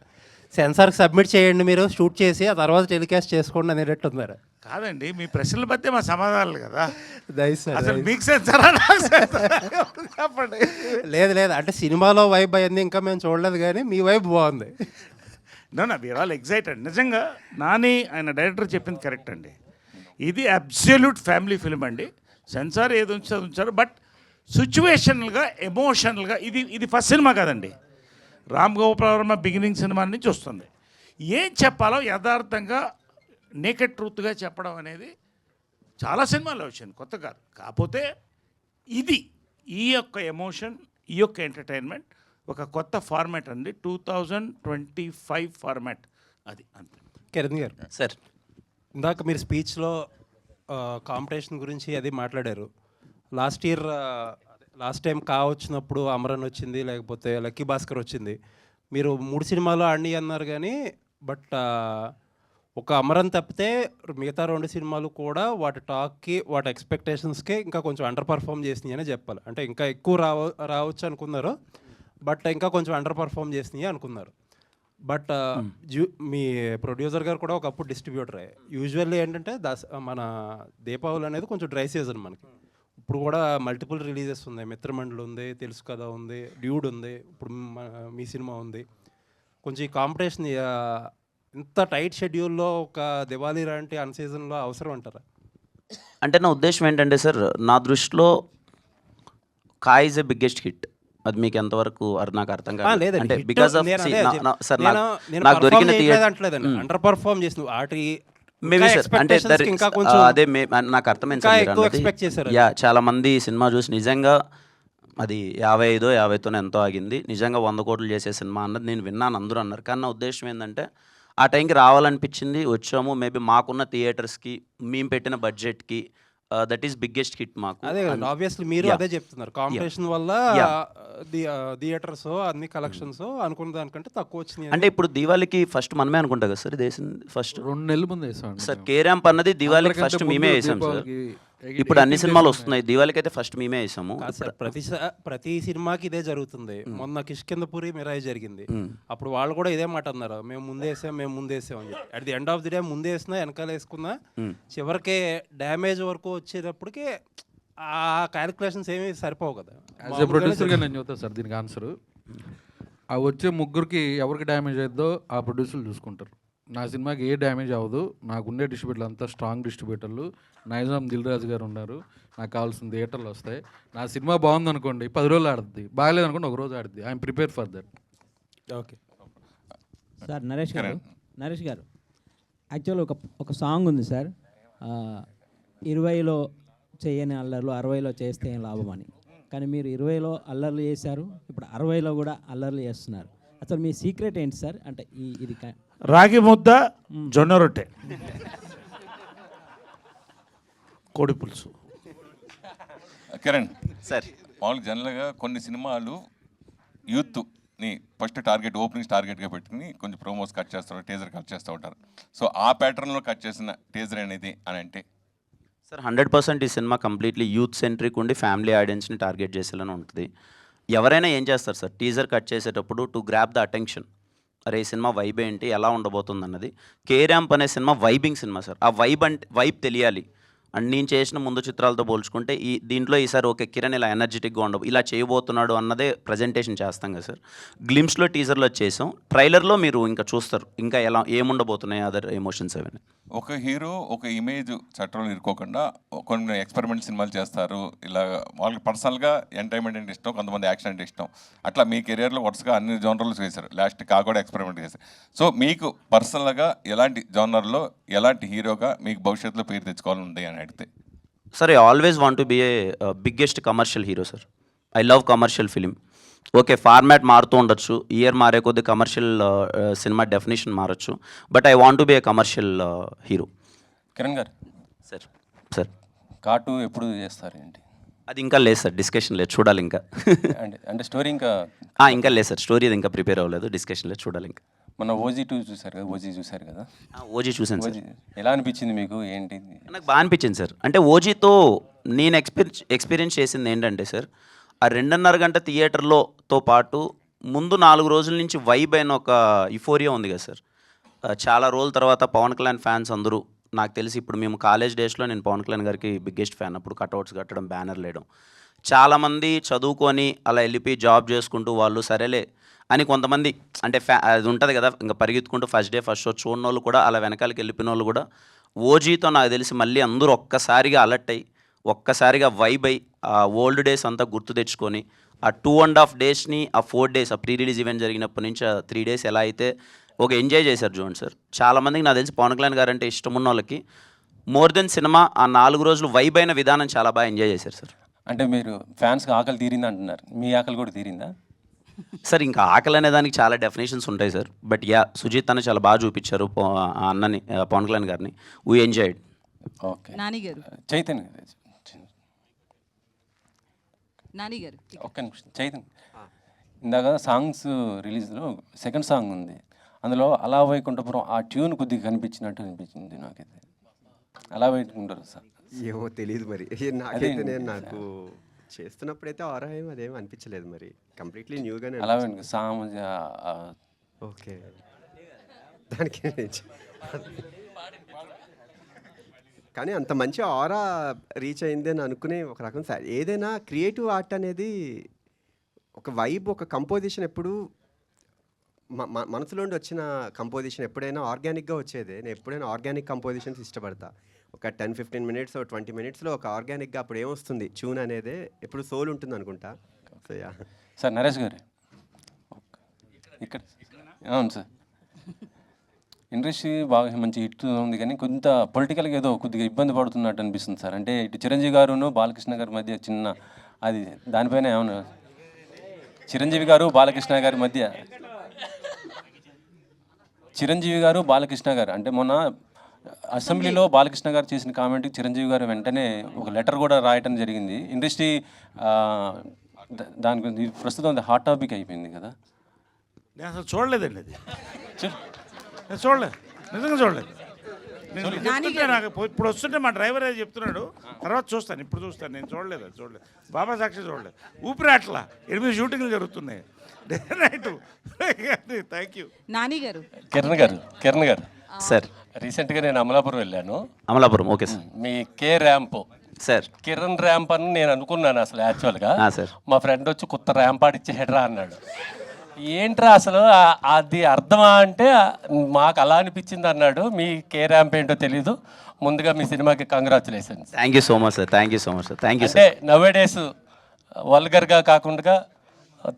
సెన్సార్కి సబ్మిట్ చేయండి, మీరు షూట్ చేసి ఆ తర్వాత టెలికాస్ట్ చేసుకోండి అనేటట్టున్నారు. కాదండి, మీ ప్రశ్నల మధ్య మా సమాధానాలు కదా. అసలు మీకు సెన్సారా చెప్పండి. లేదు అంటే సినిమాలో వైబ్ అయింది ఇంకా మేము చూడలేదు, కానీ మీ వైబ్ బాగుంది. No we are all excited. నిజంగా నాని ఆయన డైరెక్టర్ చెప్పింది కరెక్ట్ అండి. ఇది అబ్సల్యూట్ ఫ్యామిలీ ఫిల్మ్ అండి. సెన్సార్ ఏది ఉంచారు, బట్ సిచ్యువేషనల్గా ఎమోషనల్గా ఇది ఫస్ట్ సినిమా కాదండి. రామ్ గోపాల్ వర్మ బిగినింగ్ సినిమా నుంచి వస్తుంది. ఏం చెప్పాలో యథార్థంగా నేకెడ్ ట్రూత్గా చెప్పడం అనేది చాలా సినిమాల్లో వచ్చింది, కొత్త కాదు. కాకపోతే ఈ యొక్క ఎమోషన్, ఈ యొక్క ఎంటర్టైన్మెంట్ ఒక కొత్త ఫార్మాట్ అండి. 2025 ఫార్మాట్ అది. అంతే. కిరణ్ గారు సార్, ఇందాక మీరు స్పీచ్లో కాంపిటీషన్ గురించి అది మాట్లాడారు. లాస్ట్ టైం వచ్చినప్పుడు అమరన్ వచ్చింది, లేకపోతే లక్కీ భాస్కర్ వచ్చింది. మీరు 3 సినిమాలు ఆడి అన్నారు, కానీ బట్ ఒక అమరన్ తప్పితే మిగతా 2 సినిమాలు కూడా వాటి టాక్కి, వాటి ఎక్స్పెక్టేషన్స్కి ఇంకా కొంచెం అండర్ పర్ఫామ్ చేసినాయి అని చెప్పాలి. అంటే ఇంకా ఎక్కువ రావచ్చు అనుకున్నారు, బట్ ఇంకా కొంచెం అండర్ పర్ఫామ్ చేసినాయి అనుకున్నారు. బట్ మీ ప్రొడ్యూసర్ గారు కూడా ఒకప్పుడు డిస్ట్రిబ్యూటరే. యూజువల్లీ ఏంటంటే మన దీపావళి అనేది కొంచెం డ్రై సీజన్ మనకి. ఇప్పుడు కూడా మల్టిపుల్ రిలీజెస్ ఉన్నాయి. మిత్రమండలి ఉంది, తెలుసు కదా ఉంది, డ్యూడ్ ఉంది, ఇప్పుడు మీ సినిమా ఉంది. కొంచెం ఈ కాంపిటీషన్ ఇంత టైట్ షెడ్యూల్లో ఒక దివాళీ లాంటి అన్ సీజన్లో అవసరం అంటారా? అంటే నా ఉద్దేశం ఏంటంటే సార్, నా దృష్టిలో కాయ్ ఇస్ ఎ బిగ్గెస్ట్ హిట్. అది మీకు ఎంతవరకు నాకు అర్థం కాదు. లేదండి, అంటే hit బికాస్ ఆఫ్ నేను అదే సార్ నేను నాకు దొరికిన perform చేయట్లేదు థియేటర్ అంటలేదండి, అండర్ పర్ఫామ్ చేసిన వాటి మేబీ సార్, అంటే expectations కి ఇంకా కొంచెం అదే నాకు అర్థమైంది ఇంకా సార్ ఎక్కువ expect చేశారు. యా, చాలా మంది సినిమా చూసి నిజంగా అది 55 ఎంతో ఆగింది, నిజంగా 100 కోట్లు చేసే సినిమా అన్నది నేను విన్నాను, అందరూ అన్నారు. కానీ నా ఉద్దేశం ఏంటంటే ఆ టైంకి రావాలనిపించింది, వచ్చాము. మేబీ మాకున్న థియేటర్స్కి, మేము పెట్టిన బడ్జెట్కి దట్ ఈస్ బిగ్గెస్ట్ హిట్ మాకు. అదే కదండి, ఆబ్వియస్లీ మీరు Yeah. అదే చెప్తున్నారు, కాంపిటీషన్ వల్ల Yeah. థియేటర్స్ అన్ని కలెక్షన్స్ అనుకున్న దానికంటే తక్కువ వచ్చినాయి. అంటే ఇప్పుడు దివాళీకి ఫస్ట్ మనమే అనుకుంటా కదా సార్, దేశం ఫస్ట్ 2 నెలల ముందు వేసాం సార్ కే ర్యాంప్ అన్నది దివాళీకి ఫస్ట్ మేమే వేసాం సార్. ఇప్పుడు అన్ని సినిమాలు వస్తున్నాయి, దివాళీకి అయితే ఫస్ట్ మేమే వేసాము. కాదు సార్, ప్రతి సినిమాకి ఇదే జరుగుతుంది. మొన్న కిష్కిందపురి మిరాయి జరిగింది, అప్పుడు వాళ్ళు కూడా ఇదే మాట అన్నారు, మేము ముందేసాం అని చెప్పి. At the end of the day ముందేసినా వెనకాల వేసుకున్నా చివరికి డ్యామేజ్ వరకు వచ్చేటప్పటికి ఆ క్యాలిక్యులేషన్స్ ఏమీ సరిపోవు కదా. యాజ్ ఎ ప్రొడ్యూసర్గా నేను చెప్తాను సార్ దీనికి ఆన్సర్. ఆ వచ్చే ముగ్గురికి ఎవరికి డ్యామేజ్ అవుతుందో ఆ ప్రొడ్యూసర్లు చూసుకుంటారు. నా సినిమాకి ఏ డ్యామేజ్ అవ్వదు, నాకుండే డిస్ట్రిబ్యూటర్లు అంతా స్ట్రాంగ్ డిస్ట్రిబ్యూటర్లు. నైజాం దిల్ రాజు గారు ఉన్నారు, నాకు కావాల్సిన థియేటర్లు వస్తాయి. నా సినిమా బాగుందనుకోండి 10 రోజులు ఆడుద్ది, బాగలేదనుకోండి 1 రోజు ఆడుద్ది. I'm prepare for that. Okay sir Naresh garu actual ఒక సాంగ్ ఉంది సార్, 20లో చేయని అల్లర్లు 60లో చేస్తే ఏం లాభం అని. కానీ మీరు 20లో అల్లర్లు చేశారు, ఇప్పుడు 60లో కూడా అల్లర్లు చేస్తున్నారు. అసలు మీ సీక్రెట్ ఏంటి సార్? అంటే ఇది రాగి ముద్ద, జొన్న రొట్టె, కోడి పులుసు. కిరణ్ సార్, మామూలుగా జనరల్గా కొన్ని సినిమాలు యూత్ని ఫస్ట్ టార్గెట్, ఓపెనింగ్ టార్గెట్గా పెట్టుకుని కొంచెం ప్రోమోస్ కట్ చేస్తారు, టేజర్ కట్ చేస్తూ ఉంటారు. సో ఆ ప్యాటర్న్లో కట్ చేసిన టేజర్ అనేది అని అంటే సార్ 100% ఈ సినిమా కంప్లీట్లీ యూత్ సెంట్రిక్ ఉండి ఫ్యామిలీ ఆడియన్స్ని టార్గెట్ చేసేలానే ఉంటుంది. ఎవరైనా ఏం చేస్తారు సార్, టీజర్ కట్ చేసేటప్పుడు టు గ్రాప్ ద అటెన్షన్, అరే ఈ సినిమా వైబ్ ఏంటి, ఎలా ఉండబోతుంది అన్నది. కే ర్యాంప్ అనే సినిమా వైబింగ్ సినిమా సార్. ఆ వైబ్ తెలియాలి. అండ్ నేను చేసిన ముందు చిత్రాలతో పోల్చుకుంటే దీంట్లో ఈసారి ఓకే కిరణ్ ఇలా ఎనర్జెటిక్గా ఇలా చేయబోతున్నాడు అన్నదే ప్రజెంటేషన్ చేస్తాం కదా సార్. గ్లిమ్స్లో టీజర్లో చేసాం, ట్రైలర్లో మీరు ఇంకా చూస్తారు ఇంకా ఎలా ఏముండబోతున్నాయి అదర్ ఎమోషన్స్ అవన్నీ. ఒక హీరో ఒక ఇమేజ్ చట్టంలో ఇరుకోకుండా కొన్ని ఎక్స్పెరిమెంట్ సినిమాలు చేస్తారు. ఇలా వాళ్ళకి పర్సనల్గా ఎంటర్టైన్మెంట్ అంటే ఇష్టం, కొంతమంది యాక్షన్ అంటే ఇష్టం. అట్లా మీ కెరియర్లో వరుసగా అన్ని జోనర్లు చేశారు, లాస్ట్ కూడా ఎక్స్పెరిమెంట్ చేశారు. సో మీకు పర్సనల్గా ఎలాంటి జోనర్లో ఎలాంటి హీరోగా మీకు భవిష్యత్తులో పేరు తెచ్చుకోవాలని ఉంది అని అడిగితే? Sir, I always want to be a biggest commercial hero sir. I love commercial film. Okay format మారుతూ ఉండొచ్చు, ఇయర్ మారే కొద్ది కమర్షియల్ సినిమా డెఫినేషన్ మారచ్చు, but I want to be a commercial hero. Kiran garu sir కార్టూ ఎప్పుడు చేస్తారు ఏంటి? అది ఇంకా లేదు సార్, డిస్కషన్ లేదు, చూడాలి ఇంకా. అంటే స్టోరీ ఇంకా ఇంకా లేదు సార్, స్టోరీ అది ఇంకా ప్రిపేర్ అవ్వలేదు, డిస్కషన్ లేదు, చూడాలి ఇంకా. మన OG2 చూసారు కదా, OG చూసారు కదా? ఓజీ చూసాను సార్. ఎలా అనిపించింది మీకు? ఏంటి? నాకు బాగా అనిపించింది సార్. అంటే ఓజీతో నేను ఎక్స్పీరియన్స్ చేసింది ఏంటంటే సార్, ఆ 2.5 గంట థియేటర్లోతో పాటు ముందు 4 రోజుల నుంచి వైబ్ అయిన ఒక యుఫోరియా ఉంది కదా సార్. చాలా రోజుల తర్వాత పవన్ కళ్యాణ్ ఫ్యాన్స్ అందరూ, నాకు తెలిసి ఇప్పుడు మేము కాలేజ్ డేస్లో నేను పవన్ కళ్యాణ్ గారికి బిగ్గెస్ట్ ఫ్యాన్. అప్పుడు కట్అవుట్స్ కట్టడం, బ్యానర్లు వేయడం, చాలామంది చదువుకొని అలా వెళ్ళిపోయి జాబ్ చేసుకుంటూ వాళ్ళు సరేలే అని కొంతమంది, అంటే అది ఉంటుంది కదా ఇంకా పరిగెత్తుకుంటూ ఫస్ట్ డే ఫస్ట్ షో చూడని వాళ్ళు కూడా అలా వెనకాలకి వెళ్ళిపోయిన వాళ్ళు కూడా ఓజీతో నాకు తెలిసి మళ్ళీ అందరూ ఒక్కసారిగా అలర్ట్ అయ్యి ఒక్కసారిగా వైబ్ అయ్యి ఆ ఓల్డ్ డేస్ అంతా గుర్తు తెచ్చుకొని ఆ 2.5 డేస్ని ఆ 4 డేస్ ఆ ప్రీ రిలీజ్ ఈవెంట్ జరిగినప్పటి నుంచి ఆ 3 డేస్ ఎలా అయితే ఒక ఎంజాయ్ చేశారు చూడండి సార్. చాలామందికి నాకు తెలిసి పవన్ కళ్యాణ్ గారు అంటే ఇష్టం ఉన్న వాళ్ళకి మోర్ దెన్ సినిమా ఆ 4 రోజులు వైబ్ అయిన విధానం చాలా బాగా ఎంజాయ్ చేశారు సార్. అంటే మీరు ఫ్యాన్స్కి ఆకలి తీరింది అంటున్నారు, మీ ఆకలి కూడా తీరిందా సార్? ఇంకా ఆకలి అనే దానికి చాలా డెఫినేషన్స్ ఉంటాయి సార్, బట్ సుజిత్ అన్న చాలా బాగా చూపించారు ఆ అన్నని, పవన్ కళ్యాణ్ గారిని. We enjoyed. ఓకే నాని గారు ఒక్క నిమిషం. చైతన్య ఇందాక సాంగ్స్ రిలీజ్లో సెకండ్ సాంగ్ ఉంది, అందులో అలా వైకుంఠపురం ఆ ట్యూన్ కొద్దిగా కనిపించినట్టు అనిపించింది నాకైతే. అలా వైకుంటారు సార్? ఏమో తెలియదు మరి, నాకైతే నాకు చేస్తున్నప్పుడైతే ఆరా ఏం అదేం అనిపించలేదు, మరి కంప్లీట్లీ న్యూగానే. అలా సాంగ్ ఓకే, దానికి కానీ అంత మంచి ఆరా రీచ్ అయింది అని అనుకునే ఒక రకం. ఏదైనా క్రియేటివ్ ఆర్ట్ అనేది ఒక వైబ్, ఒక కంపోజిషన్ ఎప్పుడు మనసులోండి వచ్చిన కంపోజిషన్ ఎప్పుడైనా ఆర్గానిక్గా వచ్చేదే. నేను ఎప్పుడైనా ఆర్గానిక్ కంపోజిషన్స్ ఇష్టపడతా. ఒక 10-15 మినిట్స్ 20 మినిట్స్లో ఒక ఆర్గానిక్గా అప్పుడు ఏమొస్తుంది ట్యూన్ అనేదే ఎప్పుడు సోల్ ఉంటుంది అనుకుంటా. So yeah. సార్ నరేష్ గారు ఇక్కడ అవును సార్, ఇండస్ట్రీ బాగా మంచి హిట్ ఉంది కానీ కొంత పొలిటికల్గా ఏదో కొద్దిగా ఇబ్బంది పడుతున్నట్టు అనిపిస్తుంది సార్. అంటే ఇటు చిరంజీవి గారును బాలకృష్ణ గారి మధ్య చిన్న అది దానిపైన ఏమన్నా చిరంజీవి గారు బాలకృష్ణ గారి మధ్య చిరంజీవి గారు బాలకృష్ణ గారు అంటే మొన్న అసెంబ్లీలో బాలకృష్ణ గారు చేసిన కామెంట్కి చిరంజీవి గారు వెంటనే ఒక లెటర్ కూడా రాయటం జరిగింది. ఇండస్ట్రీ దాని గురించి ప్రస్తుతం అది హాట్ టాపిక్ అయిపోయింది కదా. నేను అసలు చూడలేదండి అది. నేను చూడలేదు, నిజంగా చూడలేదు. నేను చెప్తుంటే నాకు ఇప్పుడు వస్తుంటే మా డ్రైవర్ అది చెప్తున్నాడు, తర్వాత చూస్తాను, ఇప్పుడు చూస్తాను. నేను చూడలేదు, అది చూడలేదు. బాబా సాక్షి చూడలేదు. ఊపిరి అట్లా 8 షూటింగ్లు జరుగుతున్నాయి day night. Thank you. Nani garu. Kiran garu sir రీసెంట్గా నేను అమలాపురం వెళ్ళాను. Amalapuram, okay sir. మీ K ramp sir Kiran ramp అని నేను అనుకున్నాను అసలు యాక్చువల్గా. సార్ మా ఫ్రెండ్ వచ్చి కొత్త ర్యాంప్ ఆడిచ్చేయడరా అన్నాడు. ఏంట్రా అసలు అది అర్థమా అంటే మాకు అలా అనిపించింది అన్నాడు. మీ కే ర్యాంప్ ఏంటో తెలీదు. ముందుగా మీ సినిమాకి congratulations. Thank you so much sir. Thank you so much sir. Thank you అంటే సార్. నవేడేస్ వల్గర్గా కాకుండా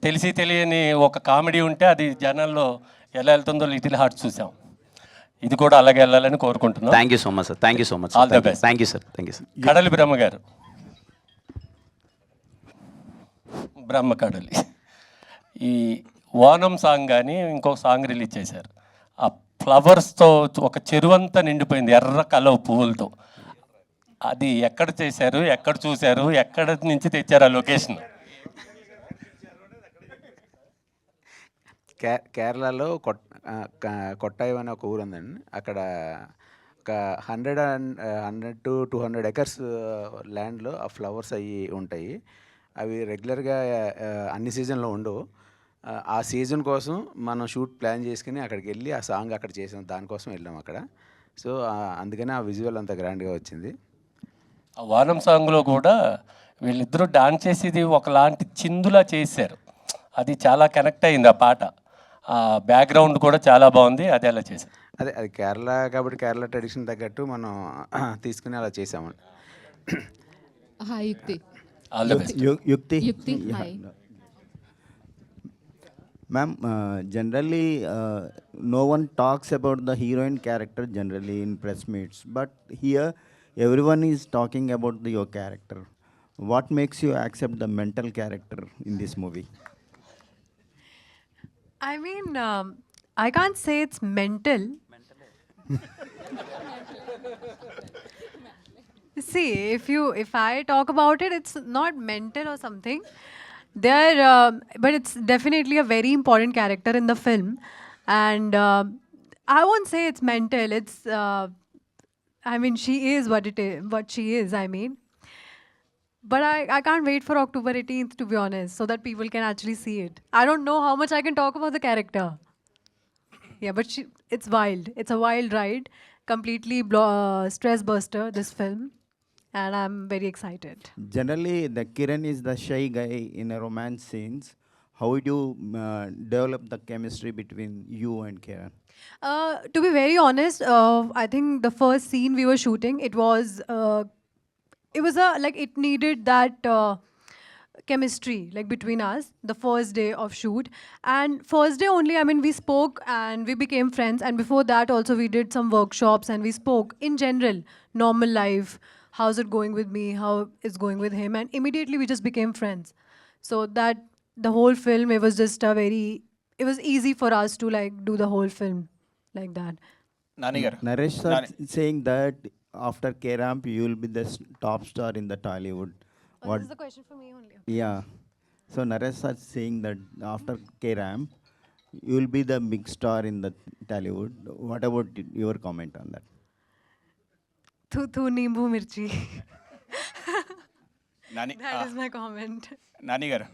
తెలిసి తెలియని ఒక కామెడీ ఉంటే అది జనాల్లో ఎలా వెళ్తుందో లిటిల్ హార్ట్ చూసాం. ఇది కూడా అలాగే వెళ్ళాలని కోరుకుంటున్నాం. Thank you so much sir. Thank you so much. All the best. Thank you sir. Thank you sir. కడలి బ్రహ్మ గారు, బ్రహ్మ కడలి ఈ ఓనం సాంగ్ కానీ ఇంకొక సాంగ్ రిలీజ్ చేశారు. ఆ ఫ్లవర్స్తో ఒక చెరువంతా నిండిపోయింది ఎర్ర కలవ పువ్వులతో. అది ఎక్కడ చేశారు, ఎక్కడ చూశారు, ఎక్కడ నుంచి తెచ్చారు ఆ లొకేషన్? కేరళలో కొట్టాయం అనే ఒక ఊరు ఉందండి. అక్కడ ఒక 100 to 200 ఎకర్స్ ల్యాండ్లో ఆ ఫ్లవర్స్ అవి ఉంటాయి. అవి రెగ్యులర్గా అన్ని సీజన్లో ఉండవు. ఆ సీజన్ కోసం మనం షూట్ ప్లాన్ చేసుకుని అక్కడికి వెళ్ళి ఆ సాంగ్ అక్కడ చేసాం. దానికోసం వెళ్ళాం అక్కడ. సో అందుకని ఆ విజువల్ అంత గ్రాండ్గా వచ్చింది. ఆ వానం సాంగ్లో కూడా వీళ్ళిద్దరూ డాన్స్ చేసేది ఒకలాంటి చిందులా చేశారు. అది చాలా కనెక్ట్ అయింది ఆ పాట. ఆ బ్యాక్గ్రౌండ్ కూడా చాలా బాగుంది. అది అలా చేశారు. అది కేరళ కాబట్టి కేరళ ట్రెడిషన్ తగ్గట్టు మనం తీసుకుని అలా చేసామండి. హాయ్ యుక్తి. All the best. యుక్తి hi. Ma'am, generally no one talks about the heroine character generally in press meets, but here everyone is talking about your character. What makes you accept the mental character in this movie? I mean, I can't say it's mental. See, if I talk about it, it's not mental or something. But it's definitely a very important character in the film, and I won't say it's mental. It's, I mean, she is what she is. I mean, but I can't wait for October 18th, to be honest, so that people can actually see it. I don't know how much I can talk about the character. Yeah, but it's wild. It's a wild ride, completely stress buster. This film. And I'm very excited. Generally, the Kiran is the shy guy in a romance scenes. How would you develop the chemistry between you and Kiran? To be very honest, I think the first scene we were shooting, it was like it needed that chemistry like between us. The first day of shoot, and first day only, I mean, we spoke and we became friends. And before that, also we did some workshops and we spoke in general, normal life. How's it going with me? How it's going with him? And immediately we just became friends. So that the whole film, it was just it was easy for us to like do the whole film like that. Naresh sir saying that after K-Ramp, you will be the top star in the Tollywood. This is the question for me only. Yeah. So Naresh sir saying that after K-Ramp, you will be the big star in the Tollywood. What about your comment on that? Thu Nimbu Mirchi. That is my comment. Nani గారు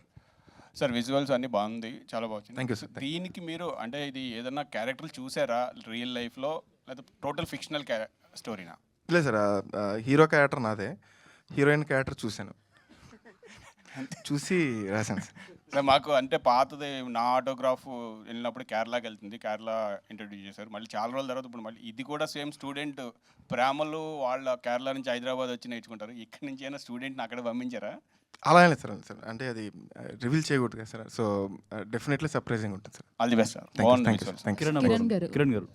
sir, visuals అన్నీ బాగుంది, చాలా బాగుంది. Thank you sir. దీనికి మీరు అంటే ఇది ఏదన్నా క్యారెక్టర్లు చూసారా రియల్ లైఫ్లో, లేదా టోటల్ ఫిక్షనల్ స్టోరీనా? లేదు సార్, హీరో క్యారెక్టర్ నాదే, హీరోయిన్ క్యారెక్టర్ చూశాను. చూసి రాశాను సార్. సార్ మాకు అంటే పాతది నా ఆటోగ్రాఫ్ వెళ్ళినప్పుడు కేరళకి వెళ్తుంది, కేరళ ఇంట్రడ్యూస్ చేశారు. మళ్ళీ చాలా రోజుల తర్వాత ఇప్పుడు మళ్ళీ ఇది కూడా సేమ్ స్టూడెంట్ ప్రేమలు వాళ్ళ కేరళ నుంచి హైదరాబాద్ వచ్చి నేర్చుకుంటారు. ఇక్కడి నుంచి అయినా స్టూడెంట్ని అక్కడ పంపించారా? అలా లేదు సార్, సార్ అంటే అది రివీల్ చేయకూడదు కదా సార్. సో డెఫినెట్లీ సర్ప్రైజింగ్ ఉంటుంది sir. All the best sir. Kiran గారు,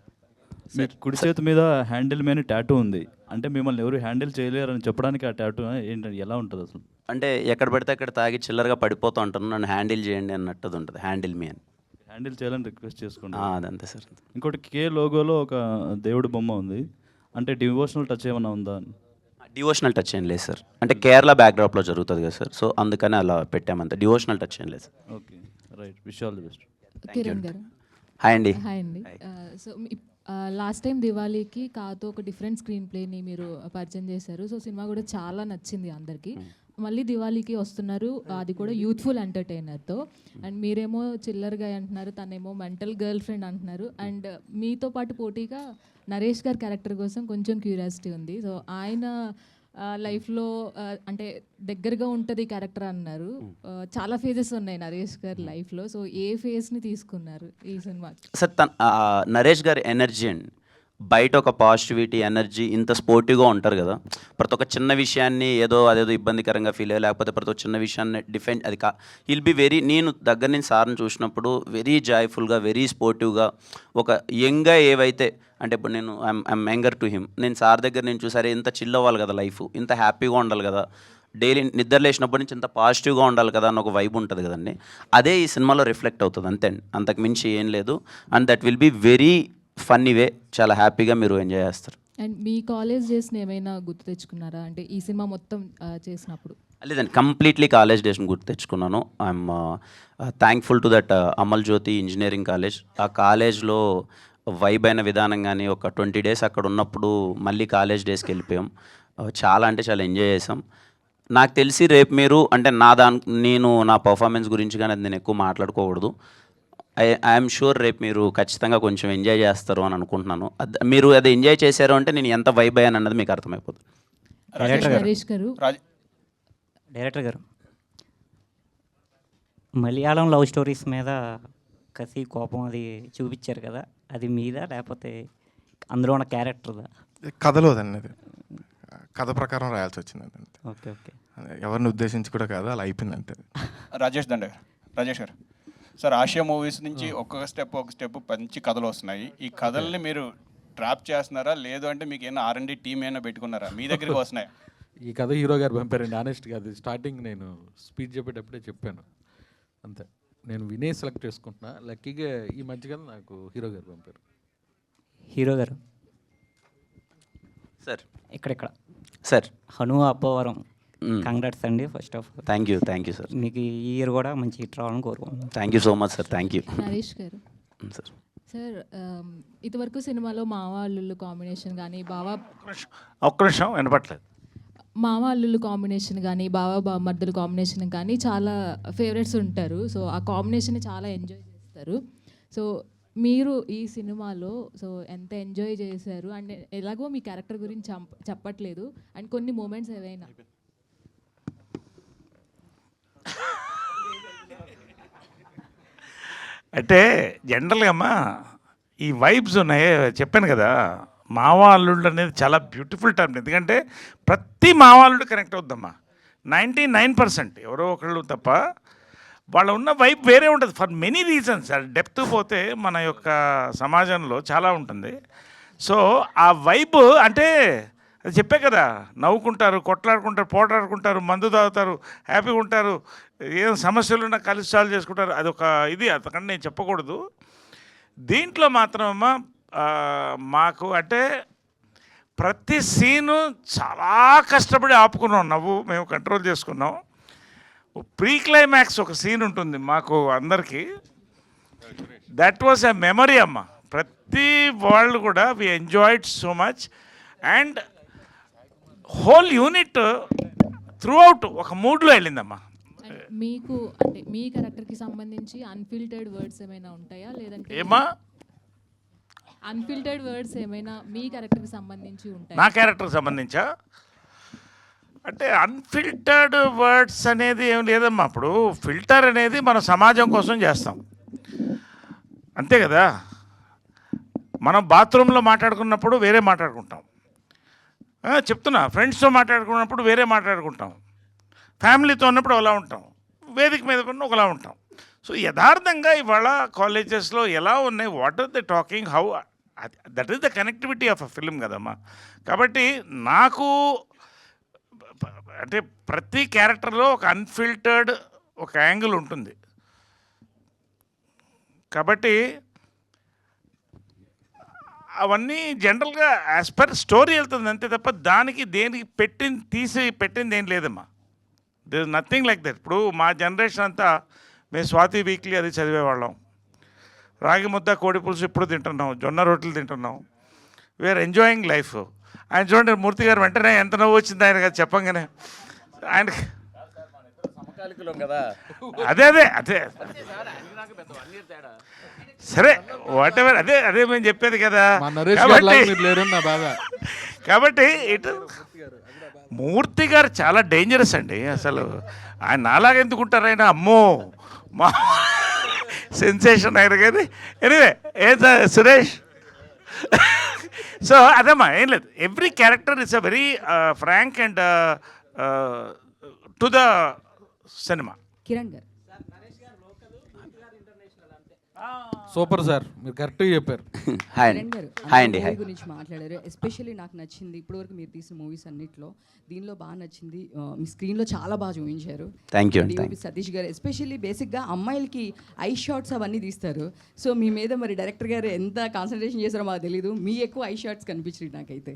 మీ కుడి చేతి మీద హ్యాండిల్ మీద టాటూ ఉంది అంటే మిమ్మల్ని ఎవరు హ్యాండిల్ చేయలేరు అని చెప్పడానికి ఆ టాటూ ఏంటంటే ఎలా ఉంటుంది అసలు? అంటే ఎక్కడ పడితే అక్కడ తాగి చిల్లరగా పడిపోతూ ఉంటాను, నన్ను హ్యాండిల్ చేయండి అన్నట్టు ఉంటుంది. హ్యాండిల్ మీ అని హ్యాండిల్ చేయాలని రిక్వెస్ట్ చేసుకోండి. అదంతే సార్. ఇంకోటి కే లోగోలో ఒక దేవుడి బొమ్మ ఉంది, అంటే డివోషనల్ టచ్ ఏమైనా ఉందా అని? డివోషనల్ టచ్ ఏం లేదు సార్, అంటే కేరళ బ్యాక్డ్రాప్లో జరుగుతుంది కదా సార్, సో అందుకని అలా పెట్టామంతే. డివోషనల్ టచ్ ఏం లేదు sir. Okay, right. Wish all the best. Kiran గారు, హాయ్ అండి. హాయ్ అండి. సో లాస్ట్ టైం దివాళీకి కాతో ఒక డిఫరెంట్ స్క్రీన్ ప్లేని మీరు పరిచయం చేశారు. సో సినిమా కూడా చాలా నచ్చింది అందరికీ. మళ్ళీ దివాళీకి వస్తున్నారు, అది కూడా యూత్ఫుల్ ఎంటర్టైనర్తో. అండ్ మీరేమో చిల్లర్గా అంటున్నారు, తనేమో మెంటల్ గర్ల్ ఫ్రెండ్ అంటున్నారు. అండ్ మీతో పాటు పోటీగా నరేష్ గారి క్యారెక్టర్ కోసం కొంచెం క్యూరియాసిటీ ఉంది. సో ఆయన లైఫ్లో అంటే దగ్గరగా ఉంటుంది క్యారెక్టర్ అన్నారు. చాలా ఫేజెస్ ఉన్నాయి నరేష్ గారి లైఫ్లో. సో ఏ ఫేజ్ని తీసుకున్నారు ఈ సినిమా? సార్ నరేష్ గారి ఎనర్జీ అండి, బయట ఒక పాజిటివిటీ ఎనర్జీ, ఇంత స్పోర్టివ్గా ఉంటారు కదా. ప్రతి ఒక్క చిన్న విషయాన్ని అదేదో ఇబ్బందికరంగా ఫీల్ అయ్యే, లేకపోతే ప్రతి ఒక్క చిన్న విషయాన్ని డిఫెండ్ అది విల్ బి వెరీ, నేను దగ్గర నుంచి సార్ని చూసినప్పుడు వెరీ జాయ్ఫుల్గా, వెరీ స్పోర్టివ్గా, ఒక యంగ్గా ఏవైతే అంటే ఇప్పుడు నేను ఐఎమ్ యంగర్ టు హిమ్, నేను సార్ దగ్గర నేను చూసారే ఇంత చిల్ అవ్వాలి కదా లైఫ్, ఇంత హ్యాపీగా ఉండాలి కదా, డైలీ నిద్ర లేచినప్పటి నుంచి ఇంత పాజిటివ్గా ఉండాలి కదా అని ఒక వైబ్ ఉంటుంది కదండి. అదే ఈ సినిమాలో రిఫ్లెక్ట్ అవుతుంది అంతే అండి, అంతకు మించి ఏం లేదు. And that will be very funny వే, చాలా హ్యాపీగా మీరు ఎంజాయ్ చేస్తారు. అండ్ మీ కాలేజ్ డేస్ని ఏమైనా గుర్తు తెచ్చుకున్నారా అంటే ఈ సినిమా మొత్తం చేసినప్పుడు? లేదండి, కంప్లీట్లీ కాలేజ్ డేస్ని గుర్తు తెచ్చుకున్నాను. I'm thankful to that Amal Jyothi engineering college. ఆ కాలేజ్లో వైబ్ అయిన విధానం కానీ, ఒక 20 days అక్కడ ఉన్నప్పుడు మళ్ళీ కాలేజ్ డేస్కి వెళ్ళిపోయాం. చాలా అంటే చాలా ఎంజాయ్ చేసాం. నాకు తెలిసి రేపు మీరు అంటే నేను నా పర్ఫార్మెన్స్ గురించి కానీ అది నేను ఎక్కువ మాట్లాడుకోకూడదు. ఐఎమ్ షూర్ రేపు మీరు ఖచ్చితంగా కొంచెం ఎంజాయ్ చేస్తారు అని అనుకుంటున్నాను. మీరు అది ఎంజాయ్ చేశారు అంటే నేను ఎంత వైబ్ అయ్యాను అన్నది మీకు అర్థమైపోతుంది. డైరెక్టర్ గారు, మలయాళం లవ్ స్టోరీస్ మీద కసి కోపం అది చూపించారు కదా, అది మీద లేకపోతే అందులో ఉన్న క్యారెక్టర్దా? కథలో అది కథ ప్రకారం రాయాల్సి వచ్చింది అంతే. ఓకే ఓకే, ఎవరిని ఉద్దేశించి కూడా కాదు, అలా అయిపోయింది అంతే. రాజేష్ గారు సార్, ఆసియా మూవీస్ నుంచి ఒక్కొక్క స్టెప్ మంచి కథలు వస్తున్నాయి. ఈ కథల్ని మీరు ట్రాప్ చేస్తున్నారా, లేదు అంటే మీకు ఏమైనా R&D టీమ్ ఏమైనా పెట్టుకున్నారా, మీ దగ్గరికి వస్తున్నాయి? ఈ కథ హీరో గారు పంపారండి. ఆనెస్ట్గా అది స్టార్టింగ్ నేను స్పీచ్ చెప్పేటప్పుడే చెప్పాను అంతే. నేను వినే సెలెక్ట్ చేసుకుంటున్నా. లక్కీగా ఈ మధ్య కదా నాకు హీరో గారు పంపారు. హీరో గారు సార్, ఇక్కడ సార్ హను అబ్బవరం, కంగ్రాట్స్ అండి first of all. Thank you sir. మీకు ఈ ఇయర్ కూడా మంచి హిట్ రావాలని కోరుకుంటున్నాను. Thank you so much sir. Thank you. Naresh గారు సార్, సార్ ఇదివరకు సినిమాలో మావా అల్లుళ్ళు కాంబినేషన్ కానీ ఒక్క నిమిషం వినపట్లేదు. మావా అల్లుళ్ళు కాంబినేషన్ కానీ బావా బామర్దుల కాంబినేషన్ కానీ చాలా ఫేవరెట్స్ ఉంటారు. సో ఆ కాంబినేషన్ని చాలా ఎంజాయ్ చేస్తారు. సో మీరు ఈ సినిమాలో సో ఎంత ఎంజాయ్ చేశారు అండ్ ఎలాగో మీ క్యారెక్టర్ గురించి చెప్పట్లేదు అండ్ కొన్ని మూమెంట్స్ ఏవైనా? అంటే జనరల్గా అమ్మా ఈ వైబ్స్ ఉన్నాయి, చెప్పాను కదా, మావాళ్ళుళ్ళు అనేది చాలా బ్యూటిఫుల్ టర్మ్. ఎందుకంటే ప్రతి మావాళ్ళుడు కనెక్ట్ అవుద్దమ్మా. 99% ఎవరో ఒకళ్ళు తప్ప వాళ్ళ ఉన్న వైబ్ వేరే ఉంటుంది ఫర్ మెనీ రీజన్స్. డెప్త్ పోతే మన యొక్క సమాజంలో చాలా ఉంటుంది. సో ఆ వైబ్ అంటే అది చెప్పే కదా, నవ్వుకుంటారు, కొట్లాడుకుంటారు, పోట్లాడుకుంటారు, మందు తాగుతారు, హ్యాపీగా ఉంటారు, ఏం సమస్యలున్నా కలిసి సాల్వ్ చేసుకుంటారు. అదొక ఇది, అంతకంటే నేను చెప్పకూడదు. దీంట్లో మాత్రమమ్మా మాకు అంటే ప్రతి సీను చాలా కష్టపడి ఆపుకున్నాం, నవ్వు మేము కంట్రోల్ చేసుకున్నాం. ప్రీ క్లైమాక్స్ ఒక సీన్ ఉంటుంది మాకు అందరికీ, దట్ వాజ్ ఎ మెమరీ అమ్మ. ప్రతి వాళ్ళు కూడా we enjoyed so much and whole unit throughout ఒక మూడ్లో వెళ్ళిందమ్మా. మీకు అంటే మీ క్యారెక్టర్కి సంబంధించి అన్ఫిల్టర్డ్ వర్డ్స్ ఏమైనా ఉంటాయా, లేదంటే ఏమా అన్ఫిల్టర్డ్ వర్డ్స్ ఏమైనా మీ క్యారెక్టర్కి సంబంధించి ఉంటాయా? నా క్యారెక్టర్కి సంబంధించా అంటే అన్ఫిల్టర్డ్ వర్డ్స్ అనేది ఏం లేదమ్మా. ఇప్పుడు ఫిల్టర్ అనేది మన సమాజం కోసం చేస్తాం, అంతే కదా. మనం బాత్రూంలో మాట్లాడుకున్నప్పుడు వేరే మాట్లాడుకుంటాం, చెప్తున్నా, ఫ్రెండ్స్తో మాట్లాడుకున్నప్పుడు వేరే మాట్లాడుకుంటాం, ఫ్యామిలీతో ఉన్నప్పుడు ఒకలా ఉంటాం, వేదిక మీద ఉన్న ఒకలా ఉంటాం. సో యథార్థంగా ఇవాళ కాలేజెస్లో ఎలా ఉన్నాయి, what are the talking, how, that is the connectivity of a film కదమ్మా. కాబట్టి నాకు అంటే ప్రతి క్యారెక్టర్లో ఒక అన్ఫిల్టర్డ్ ఒక యాంగిల్ ఉంటుంది. కాబట్టి అవన్నీ జనరల్గా యాజ్ పర్ స్టోరీ వెళ్తుంది అంతే తప్ప దానికి దేనికి పెట్టింది ఏం లేదమ్మా. There is nothing like that. ఇప్పుడు మా జనరేషన్ అంతా మేము స్వాతి వీక్లీ అది చదివేవాళ్ళం, రాగి ముద్ద కోడి పులుసు ఇప్పుడు తింటున్నాం, జొన్న రొట్టెలు తింటున్నాం, వీఆర్ ఎంజాయింగ్ లైఫ్. ఆయన చూడండి, మూర్తి గారు వెంటనే ఎంత నవ్వు వచ్చింది ఆయన కదా చెప్పంగానే. ఆయనకి అదే అదే అదే సరే వాట్ ఎవర్, అదే మేము చెప్పేది కదా. కాబట్టి ఇటు మూర్తి గారు చాలా డేంజరస్ అండి. అసలు ఆయన నాలాగా ఎందుకుంటారు, ఆయన అమ్మో మా సెన్సేషన్ ఆయన కానీ. ఎనీవే ఏం సురేష్. సో అదేమ్మా, ఏం లేదు, every character is a very frank and to the cinema. Kiran garu super sir, మీరు కరెక్ట్గా చెప్పారు. కిరణ్ గారు హాయ్ అండి. మూవీ గురించి మాట్లాడారు. ఎస్పెషల్లీ నాకు నచ్చింది ఇప్పటివరకు మీరు తీసిన మూవీస్ అన్నిట్లో దీనిలో బాగా నచ్చింది, మీ స్క్రీన్లో చాలా బాగా చూపించారు. Thank you. సతీష్ గారు ఎస్పెషల్లీ బేసిక్గా అమ్మాయిలకి ఐ షాట్స్ అవన్నీ తీస్తారు. సో మీ మీద మరి డైరెక్టర్ గారు ఎంత కాన్సన్ట్రేషన్ చేశారో మాకు తెలీదు, మీ ఎక్కువ ఐ షాట్స్ కనిపించింది నాకైతే,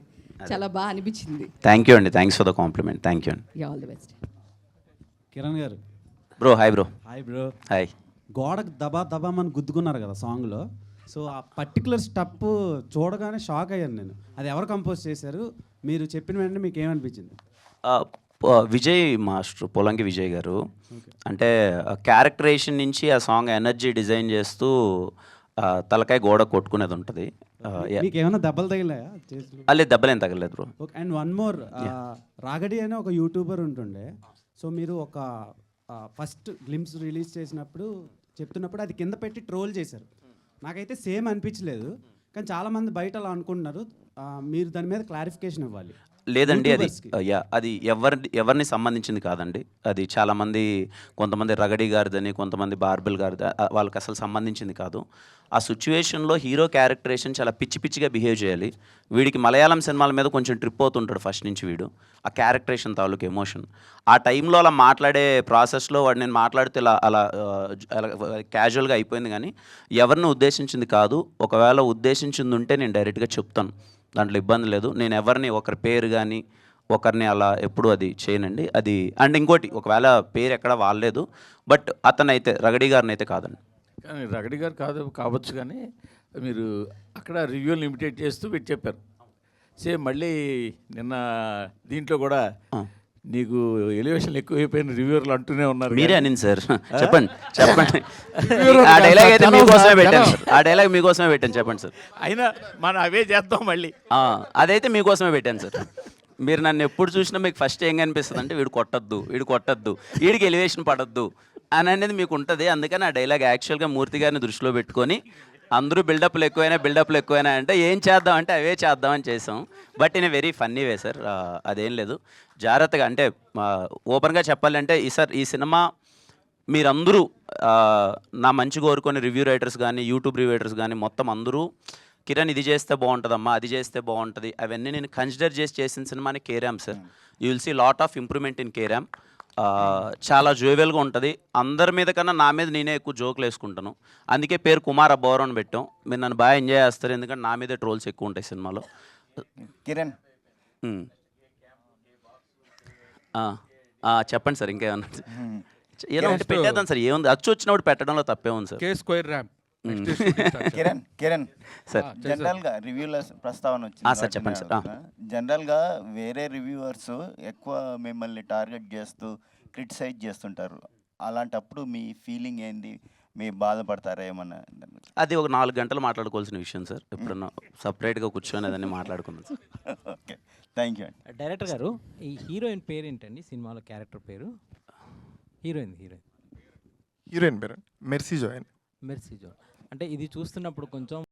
చాలా బాగా అనిపించింది. థ్యాంక్ యూ అండి, thanks for the compliment. Thank you అండి. All the best. Kiran garu bro hi. Bro hi bro. Hi. గోడకు దబామని గుద్దుకున్నారు కదా సాంగ్లో, సో ఆ పర్టికులర్ స్టెప్ చూడగానే షాక్ అయ్యాను నేను. అది ఎవరు కంపోజ్ చేశారు, మీరు చెప్పిన వెంటనే మీకు ఏమనిపించింది? విజయ్ మాస్టర్, పొలంకి విజయ్ గారు. అంటే క్యారెక్టరేషన్ నుంచి ఆ సాంగ్ ఎనర్జీ డిజైన్ చేస్తూ తలకాయ గోడ కొట్టుకునేది ఉంటుంది. మీకు ఏమైనా దెబ్బలు తగిలాయా? లేదు, దెబ్బలేం తగలేదు బ్రో. అండ్ వన్ మోర్, రాగడి అనే ఒక యూట్యూబర్ ఉంటుండే, సో మీరు ఒక ఫస్ట్ గ్లిమ్స్ రిలీజ్ చేసినప్పుడు చెప్తున్నప్పుడు అది కింద పెట్టి ట్రోల్ చేశారు. నాకైతే సేమ్ అనిపించలేదు, కానీ చాలామంది బయట అలా అనుకుంటున్నారు. మీరు దాని మీద క్లారిఫికేషన్ ఇవ్వాలి. లేదండి, అది ఎవరిని సంబంధించింది కాదండి. అది చాలామంది, కొంతమంది రగడి గారిదని, కొంతమంది బార్బెల్ గారిది, వాళ్ళకి అసలు సంబంధించింది కాదు. ఆ సిచ్యువేషన్లో హీరో క్యారెక్టరేషన్ చాలా పిచ్చిగా బిహేవ్ చేయాలి. వీడికి మలయాళం సినిమాల మీద కొంచెం ట్రిప్ అవుతుంటాడు ఫస్ట్ నుంచి వీడు, ఆ క్యారెక్టరేషన్ తాలూకు ఎమోషన్. ఆ టైంలో అలా మాట్లాడే ప్రాసెస్లో వాడు నేను మాట్లాడితే అలా క్యాజువల్గా అయిపోయింది, కానీ ఎవరిని ఉద్దేశించింది కాదు. ఒకవేళ ఉద్దేశించింది ఉంటే నేను డైరెక్ట్గా చెప్తాను, దాంట్లో ఇబ్బంది లేదు. నేను ఎవరిని ఒకరి పేరు కానీ ఒకరిని అలా ఎప్పుడు అది చేయనండి. అది అండ్ ఇంకోటి, ఒకవేళ పేరు ఎక్కడ వాడలేదు, బట్ అతనైతే రగడి గారిని అయితే కాదండి. కానీ రగడి గారు కావచ్చు, కానీ మీరు అక్కడ రివ్యూలు ఇమిటేట్ చేస్తూ పెట్టి చెప్పారు. సేమ్ మళ్ళీ నిన్న దీంట్లో కూడా నీకు ఎలివేషన్ ఎక్కువైపోయిన రివ్యూర్లు అంటూనే ఉన్నారు. మీరే అనింది సార్, చెప్పండి. ఆ డైలాగ్ అయితే మీకోసమే పెట్టాను సార్, ఆ డైలాగ్ మీకోసమే పెట్టాను, చెప్పండి సార్. అయినా మనం అవే చేద్దాం మళ్ళీ. అదైతే మీకోసమే పెట్టాను సార్. మీరు నన్ను ఎప్పుడు చూసినా మీకు ఫస్ట్ ఏం కనిపిస్తుంది అంటే వీడు కొట్టద్దు, వీడికి ఎలివేషన్ పడద్దు అని అనేది మీకు ఉంటుంది. అందుకని ఆ డైలాగ్ యాక్చువల్గా మూర్తి గారిని దృష్టిలో పెట్టుకొని అందరూ బిల్డప్లు ఎక్కువైనా అంటే ఏం చేద్దాం అంటే అవే చేద్దామని చేసాం. But in a very funny way sir, అదేం లేదు. జాగ్రత్తగా అంటే ఓపెన్గా చెప్పాలంటే ఈ సినిమా మీరందరూ నా మంచి కోరుకొని రివ్యూ రైటర్స్ కానీ యూట్యూబ్ రివ్యూటర్స్ కానీ మొత్తం అందరూ కిరణ్ ఇది చేస్తే బాగుంటుందమ్మా, అది చేస్తే బాగుంటుంది, అవన్నీ నేను కన్సిడర్ చేసిన సినిమాని Keeram sir. You will see lot of improvement in Keeram. చాలా జోవెల్గా ఉంటుంది. అందరి మీద కన్నా నా మీద నేనే ఎక్కువ జోకులు వేసుకుంటాను. అందుకే పేరు కుమార్ అబ్బోరం అని పెట్టాం. మీరు నన్ను బాగా ఎంజాయ్ చేస్తారు, ఎందుకంటే నా మీదే ట్రోల్స్ ఎక్కువ ఉంటాయి సినిమాలో. కిరణ్ చెప్పండి సార్, ఇంకేమన్నా ఏదో ఒకటి పెట్టేద్దాం సార్. ఏముంది, అచ్చు వచ్చినప్పుడు పెట్టడంలో తప్పే ఉంది సార్. కిరణ్ సార్, జనరల్గా రివ్యూల ప్రస్తావన వచ్చింది సార్, చెప్పండి సార్. జనరల్గా వేరే రివ్యూవర్స్ ఎక్కువ మిమ్మల్ని టార్గెట్ చేస్తూ క్రిటిసైజ్ చేస్తుంటారు. అలాంటప్పుడు మీ ఫీలింగ్ ఏంది, మీ బాధపడతారా ఏమన్నా? అది ఒక 4 గంటలు మాట్లాడుకోవాల్సిన విషయం సార్. ఎప్పుడన్నా సపరేట్గా కూర్చొని అదన్నీ మాట్లాడుకుందాం సార్. ఓకే, థ్యాంక్ యూ అండి. డైరెక్టర్ గారు, ఈ హీరోయిన్ పేరు ఏంటండి సినిమాలో క్యారెక్టర్ పేరు? హీరోయిన్ హీరోయిన్ పేరు మెర్సీ జాయ్. మెర్సీ జో. అంటే ఇది చూస్తున్నప్పుడు కొంచెం